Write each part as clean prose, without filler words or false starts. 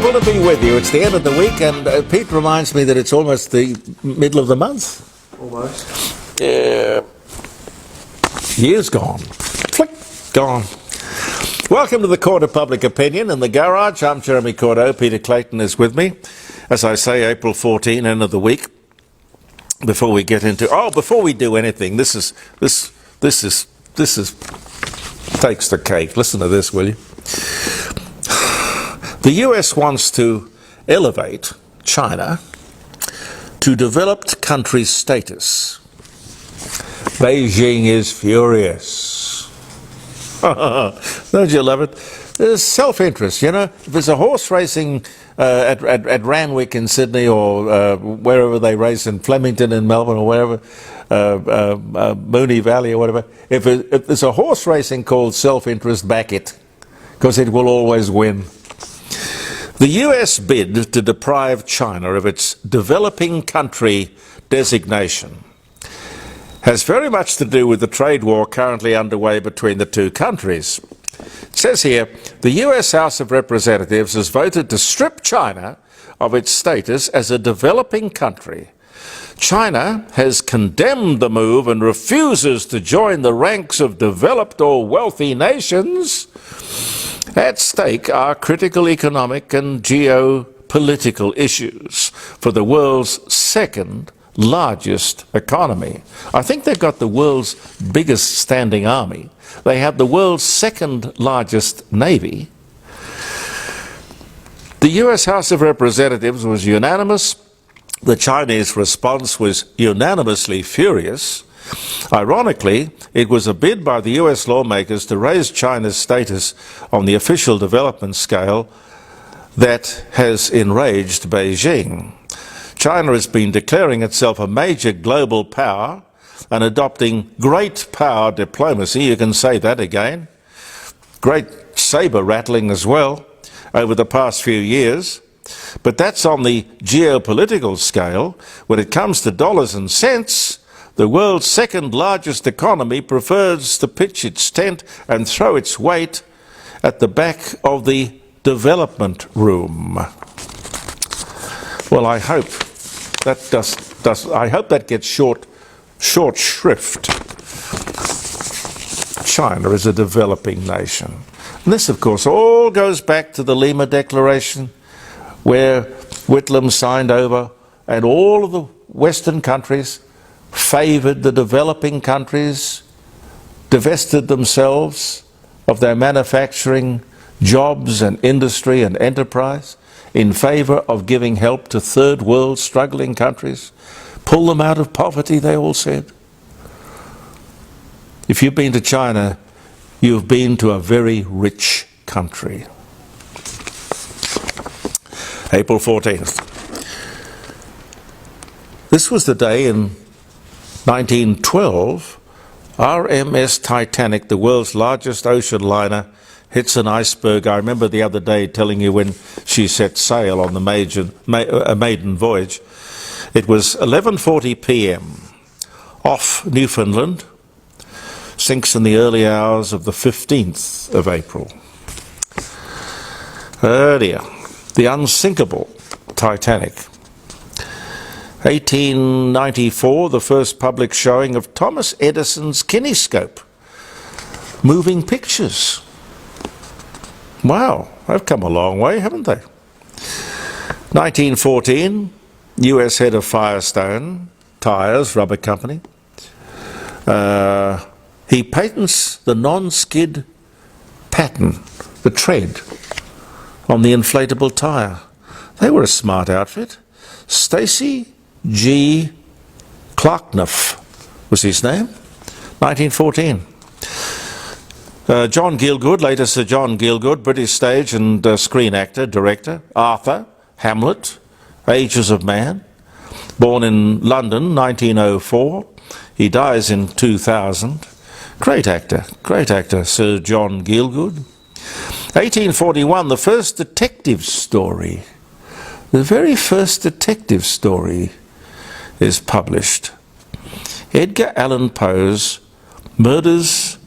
Wonderful to be with you. It's the end of the week, and Pete reminds me that it's almost the middle of the month. Almost. Yeah. Year's gone. Flick, gone. Welcome to the Court of Public Opinion in the garage. I'm Jeremy Cordeux. Peter Clayton is with me. As I say, April 14, end of the week. Before we get into, before we do anything, this is takes the cake. Listen to this, will you? The US wants to elevate China to developed country status. Beijing is furious. Don't you love it? There's self-interest, you know. If there's a horse racing at Randwick in Sydney, or wherever they race in Flemington in Melbourne, or wherever, Moonee Valley or whatever, if there's a horse racing called self-interest, back it, because it will always win. The US bid to deprive China of its developing country designation has very much to do with the trade war currently underway between the two countries. It says here, the US House of Representatives has voted to strip China of its status as a developing country. China has condemned the move and refuses to join the ranks of developed or wealthy nations. At stake are critical economic and geopolitical issues for the world's second largest economy. I think they've got the world's biggest standing army. They have the world's second largest navy. The US House of Representatives was unanimous. The Chinese response was unanimously furious. Ironically, it was a bid by the US lawmakers to raise China's status on the official development scale that has enraged Beijing. China has been declaring itself a major global power and adopting great power diplomacy. You can say that again. Great saber rattling as well over the past few years. But that's on the geopolitical scale. When it comes to dollars and cents, the world's second largest economy prefers to pitch its tent and throw its weight at the back of the development room. Well, I hope that I hope that gets short shrift. China is a developing nation. And this, of course, all goes back to the Lima Declaration, where Whitlam signed over, and all of the Western countries favoured the developing countries, divested themselves of their manufacturing jobs and industry and enterprise in favour of giving help to third world struggling countries, pull them out of poverty, they all said. If you've been to China, you've been to a very rich country. April 14th. This was the day in 1912, RMS Titanic, the world's largest ocean liner, hits an iceberg. I remember the other day telling you when she set sail on the maiden voyage. It was 11:40 p.m. off Newfoundland, sinks in the early hours of the 15th of April. Earlier, the unsinkable Titanic. 1894, the first public showing of Thomas Edison's kinescope. Moving pictures. Wow, they've come a long way, haven't they? 1914, US head of Firestone Tyres Rubber Company. He patents the non-skid pattern, the tread, on the inflatable tyre. They were a smart outfit. Stacy G. Clarknuff was his name, 1914. John Gielgud, later Sir John Gielgud, British stage and screen actor, director. Arthur, Hamlet, Ages of Man, born in London, 1904. He dies in 2000. Great actor, Sir John Gielgud. 1841, the first detective story. The very first detective story is published. Edgar Allan Poe's Murders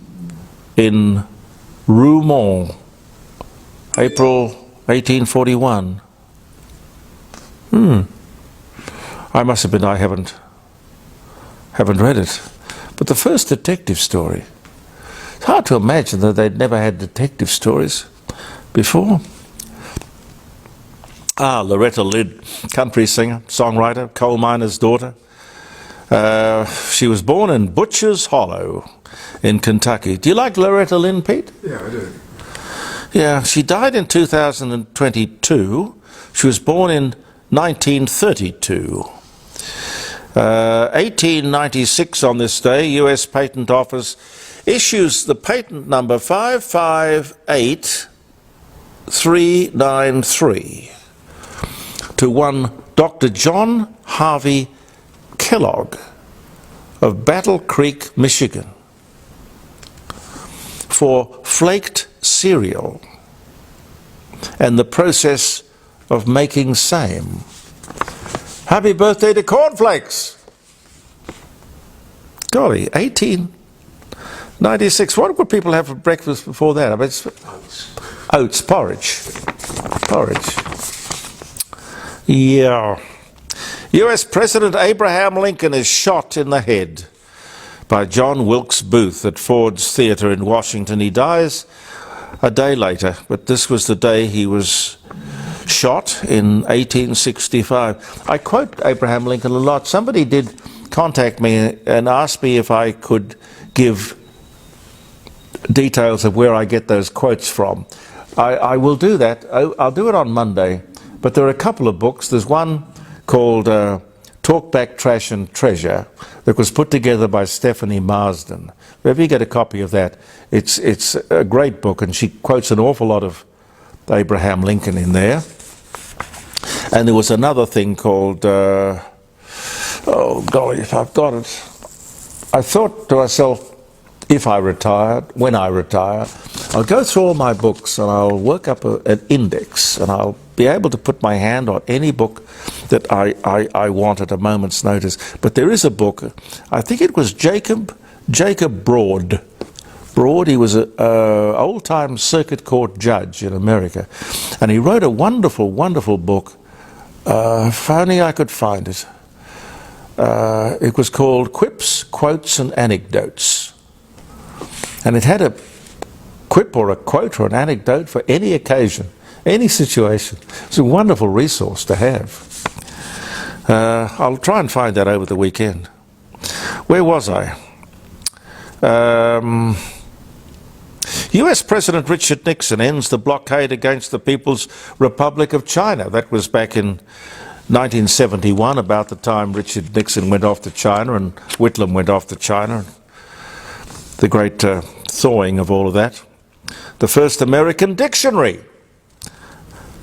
in Rouen, April 1841. I must admit I haven't read it. But the first detective story, it's hard to imagine that they'd never had detective stories before. Loretta Lynn, country singer, songwriter, coal miner's daughter. She was born in Butcher's Hollow in Kentucky. Do you like Loretta Lynn, Pete? Yeah, I do. Yeah, she died in 2022. She was born in 1932. 1896 on this day, US Patent Office issues the patent number 558393 to one Dr. John Harvey Kellogg of Battle Creek, Michigan, for flaked cereal and the process of making same. Happy birthday to cornflakes! Golly, 1896. What would people have for breakfast before that? I mean, oats, porridge. Yeah. US President Abraham Lincoln is shot in the head by John Wilkes Booth at Ford's Theatre in Washington. He dies a day later, but this was the day he was shot in 1865. I quote Abraham Lincoln a lot. Somebody did contact me and ask me if I could give details of where I get those quotes from. I will do that. I'll do it on Monday. But there are a couple of books. There's one called Talk Back Trash and Treasure that was put together by Stephanie Marsden. If you get a copy of that, it's a great book, and she quotes an awful lot of Abraham Lincoln in there. And there was another thing called, oh golly, if I've got it. I thought to myself, when I retire, I'll go through all my books and I'll work up an index, and I'll be able to put my hand on any book that I want at a moment's notice. But there is a book, I think it was Jacob Broad. He was an old-time circuit court judge in America, and he wrote a wonderful, wonderful book. If only I could find it. It was called Quips, Quotes and Anecdotes. And it had a quip or a quote or an anecdote for any occasion, any situation. It's a wonderful resource to have. I'll try and find that over the weekend. Where was I? US President Richard Nixon ends the blockade against the People's Republic of China. That was back in 1971, about the time Richard Nixon went off to China and Whitlam went off to China. The great thawing of all of that. The first American dictionary,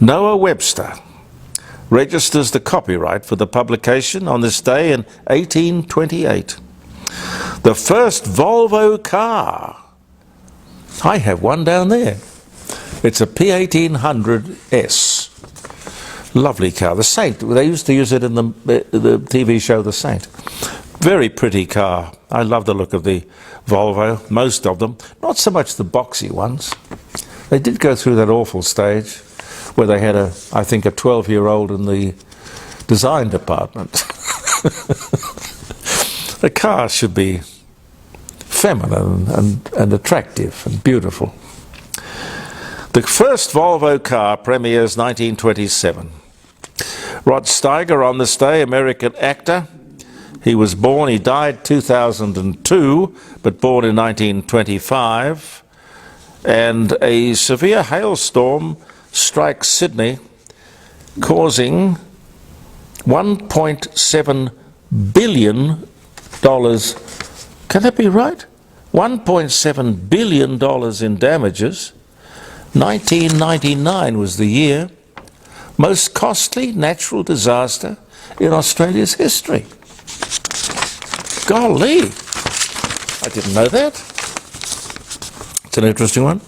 Noah Webster, registers the copyright for the publication on this day in 1828. The first Volvo car. I have one down there. It's a P1800S. Lovely car. The Saint. They used to use it in the TV show The Saint. Very pretty car. I love the look of the Volvo, most of them. Not so much the boxy ones. They did go through that awful stage where they had I think a 12-year-old in the design department. The car should be feminine and attractive and beautiful. The first Volvo car premieres 1927. Rod Steiger on this day, American actor. He died 2002, but born in 1925. And a severe hailstorm strikes Sydney, causing $1.7 billion. Can that be right? $1.7 billion in damages. 1999 was the year. Most costly natural disaster in Australia's history. Golly, I didn't know that. It's an interesting one.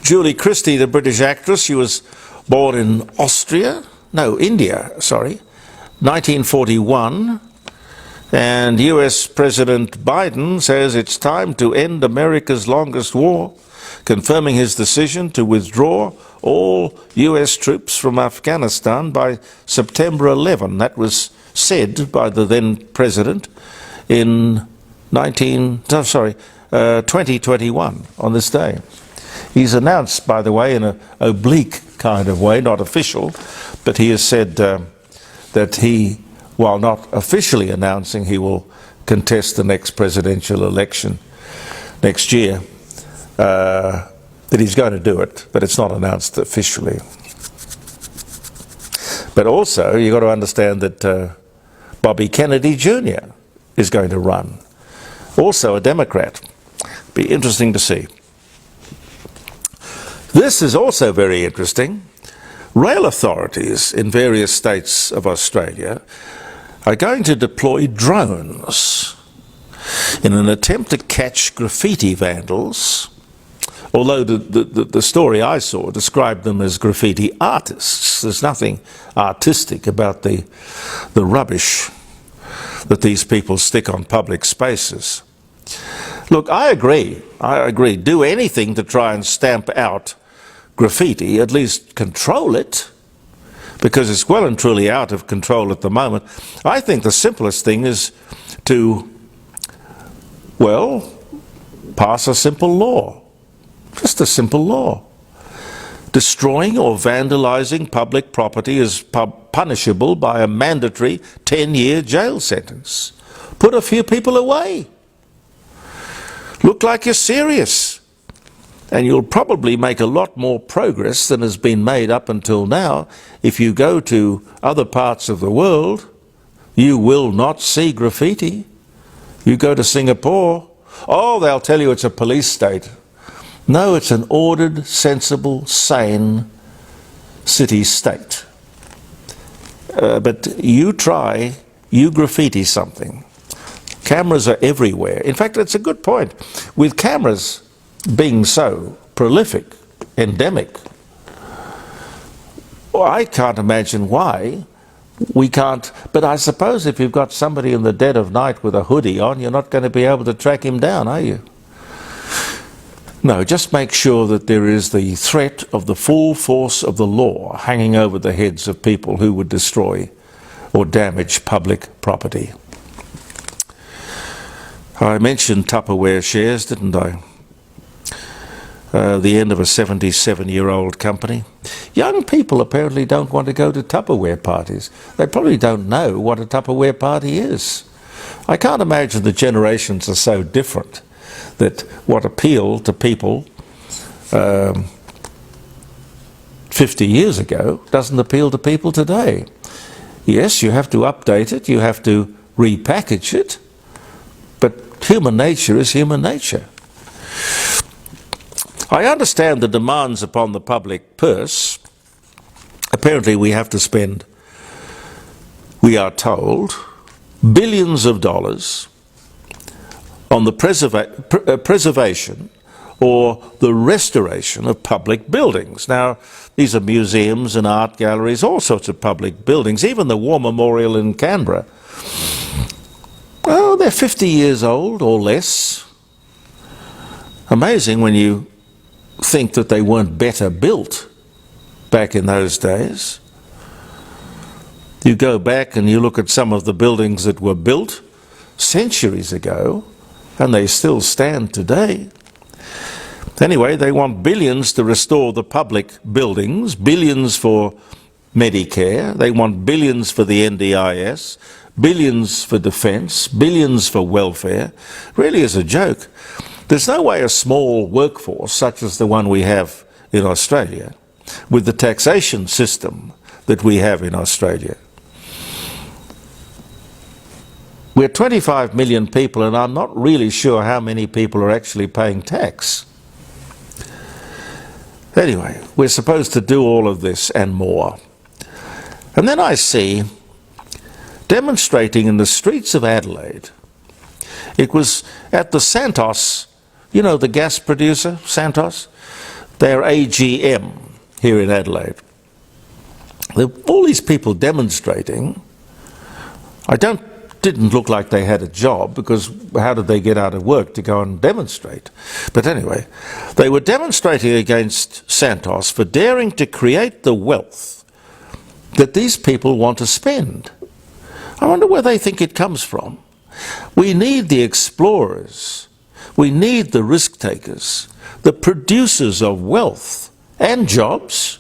Julie Christie, the British actress, she was born in India, 1941. And US President Biden says it's time to end America's longest war, confirming his decision to withdraw all US troops from Afghanistan by September 11. That was said by the then president in 2021 on this day. He's announced, by the way, in an oblique kind of way, not official, but he has said that he, while not officially announcing he will contest the next presidential election next year, that he's going to do it, but it's not announced officially. But also, you've got to understand that Bobby Kennedy Jr. is going to run. Also a Democrat. Be interesting to see. This is also very interesting. Rail authorities in various states of Australia are going to deploy drones in an attempt to catch graffiti vandals, although the story I saw described them as graffiti artists. There's nothing artistic about the rubbish that these people stick on public spaces. Look, I agree. Do anything to try and stamp out graffiti, at least control it, because it's well and truly out of control at the moment. I think the simplest thing is to, well, pass a simple law. Just a simple law. Destroying or vandalizing public property is punishable by a mandatory 10-year jail sentence. Put a few people away. Look like you're serious. And you'll probably make a lot more progress than has been made up until now. If you go to other parts of the world, you will not see graffiti. You go to Singapore, oh, they'll tell you it's a police state. No, it's an ordered, sensible, sane city-state. But you try, you graffiti something. Cameras are everywhere. In fact, it's a good point. With cameras being so prolific, endemic, well, I can't imagine why we can't. But I suppose if you've got somebody in the dead of night with a hoodie on, you're not going to be able to track him down, are you? No, just make sure that there is the threat of the full force of the law hanging over the heads of people who would destroy or damage public property. I mentioned Tupperware shares, didn't I? The end of a 77-year-old company. Young people apparently don't want to go to Tupperware parties. They probably don't know what a Tupperware party is. I can't imagine the generations are so different that what appealed to people 50 years ago doesn't appeal to people today. Yes, you have to update it, you have to repackage it, but human nature is human nature. I understand the demands upon the public purse. Apparently we have to spend, we are told, billions of dollars on the preservation or the restoration of public buildings. Now, these are museums and art galleries, all sorts of public buildings, even the War Memorial in Canberra. Well, they're 50 years old or less. Amazing when you think that they weren't better built back in those days. You go back and you look at some of the buildings that were built centuries ago, and they still stand today. Anyway, they want billions to restore the public buildings, billions for Medicare, they want billions for the NDIS, billions for defence, billions for welfare. Really is a joke. There's no way a small workforce, such as the one we have in Australia, with the taxation system that we have in Australia. We're 25 million people, and I'm not really sure how many people are actually paying tax. Anyway, we're supposed to do all of this and more. And then I see demonstrating in the streets of Adelaide. It was at the Santos, you know, the gas producer, Santos, their AGM here in Adelaide. There were all these people demonstrating. I don't didn't look like they had a job, because how did they get out of work to go and demonstrate? But anyway, they were demonstrating against Santos for daring to create the wealth that these people want to spend. I wonder where they think it comes from. We need the explorers. We need the risk takers, the producers of wealth and jobs.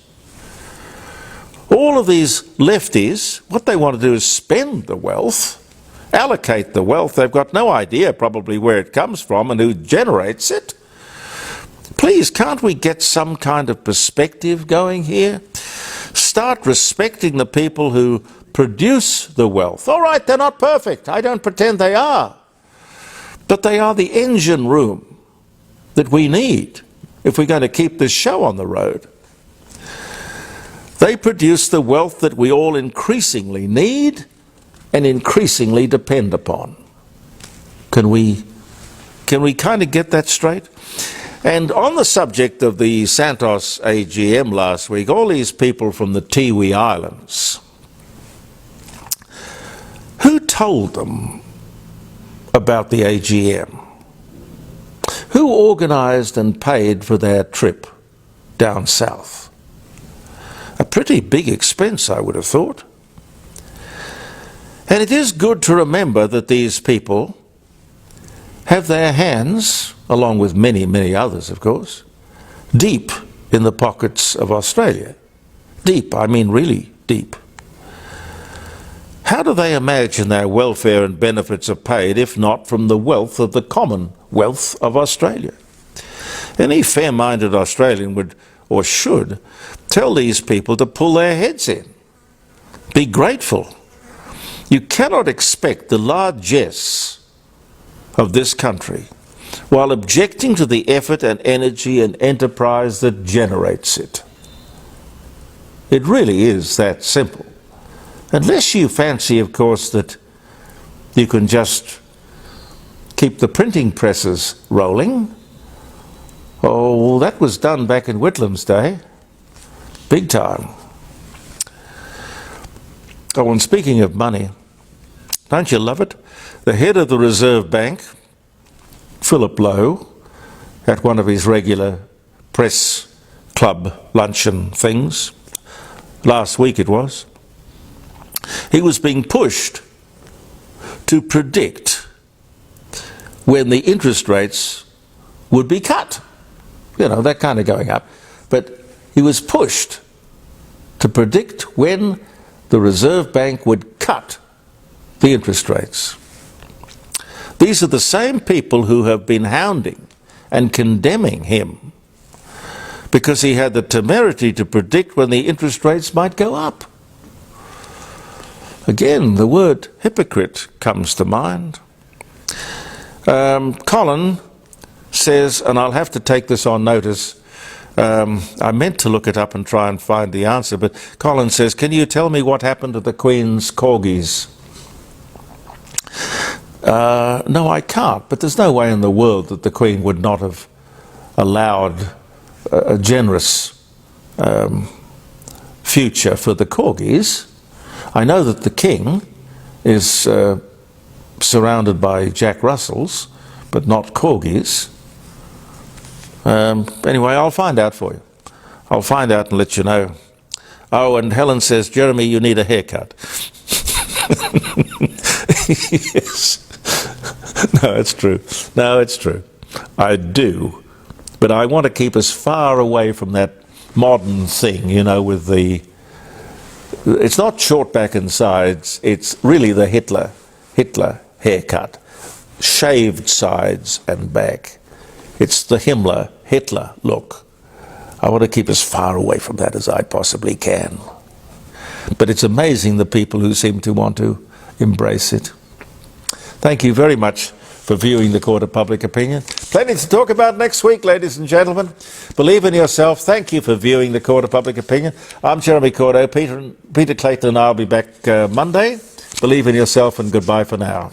All of these lefties, what they want to do is spend the wealth, allocate the wealth. They've got no idea probably where it comes from and who generates it. Please, can't we get some kind of perspective going here? Start respecting the people who produce the wealth. All right, they're not perfect. I don't pretend they are. But they are the engine room that we need if we're going to keep this show on the road. They produce the wealth that we all increasingly need and increasingly depend upon. Can we kind of get that straight? And on the subject of the Santos AGM last week, all these people from the Tiwi Islands, who told them about the AGM? Who organised and paid for their trip down south? A pretty big expense, I would have thought. And it is good to remember that these people have their hands, along with many, many others, of course, deep in the pockets of Australia. Deep, I mean really deep. How do they imagine their welfare and benefits are paid if not from the wealth of the commonwealth of Australia? Any fair-minded Australian would, or should, tell these people to pull their heads in. Be grateful. You cannot expect the largesse of this country while objecting to the effort and energy and enterprise that generates it. It really is that simple. Unless you fancy, of course, that you can just keep the printing presses rolling. Oh, that was done back in Whitlam's day. Big time. Oh, and speaking of money, don't you love it? The head of the Reserve Bank, Philip Lowe, at one of his regular press club luncheon things, last week it was, he was being pushed to predict when the interest rates would be cut. You know, they're kind of going up. But he was pushed to predict when the Reserve Bank would cut the interest rates. These are the same people who have been hounding and condemning him because he had the temerity to predict when the interest rates might go up. Again, the word hypocrite comes to mind. Colin says, and I'll have to take this on notice, I meant to look it up and try and find the answer, but Colin says, can you tell me what happened to the Queen's corgis? No, I can't, but there's no way in the world that the Queen would not have allowed a generous future for the corgis. I know that the King is surrounded by Jack Russells, but not corgis. Anyway, I'll find out for you. I'll find out and let you know. Oh, and Helen says, Jeremy, you need a haircut. Yes. No, it's true. No, it's true. I do. But I want to keep as far away from that modern thing, you know, with the... It's not short back and sides, it's really the Hitler haircut. Shaved sides and back. It's the Hitler look. I want to keep as far away from that as I possibly can. But it's amazing the people who seem to want to embrace it. Thank you very much for viewing the Court of Public Opinion. Plenty to talk about next week, ladies and gentlemen. Believe in yourself. Thank you for viewing the Court of Public Opinion. I'm Jeremy Cordeux. Peter Clayton and I will be back Monday. Believe in yourself and goodbye for now.